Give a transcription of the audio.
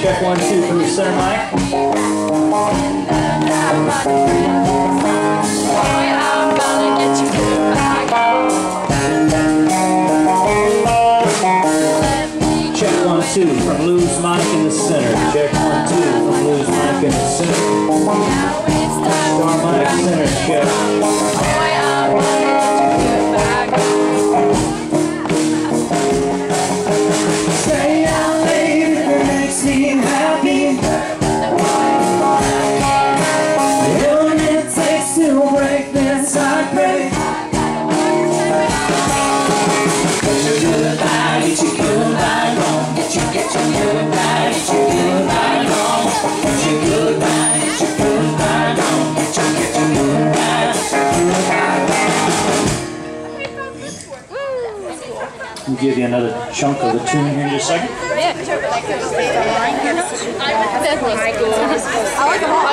Check 1, 2 from the center mic. Check 1, 2 from Lou's mic in the center. Check 1, 2 from Lou's mic in the center. Star mic center check. Stay out late if it makes me happy. All it takes to break this heartbreak. Get your goodbye, get your goodbye gone. Get your goodbye, get your goodbye gone. Get your goodbye, get your goodbye gone. Get your goodbye, get your goodbye gone. We'll give you another chunk of the tune here in just a second. I like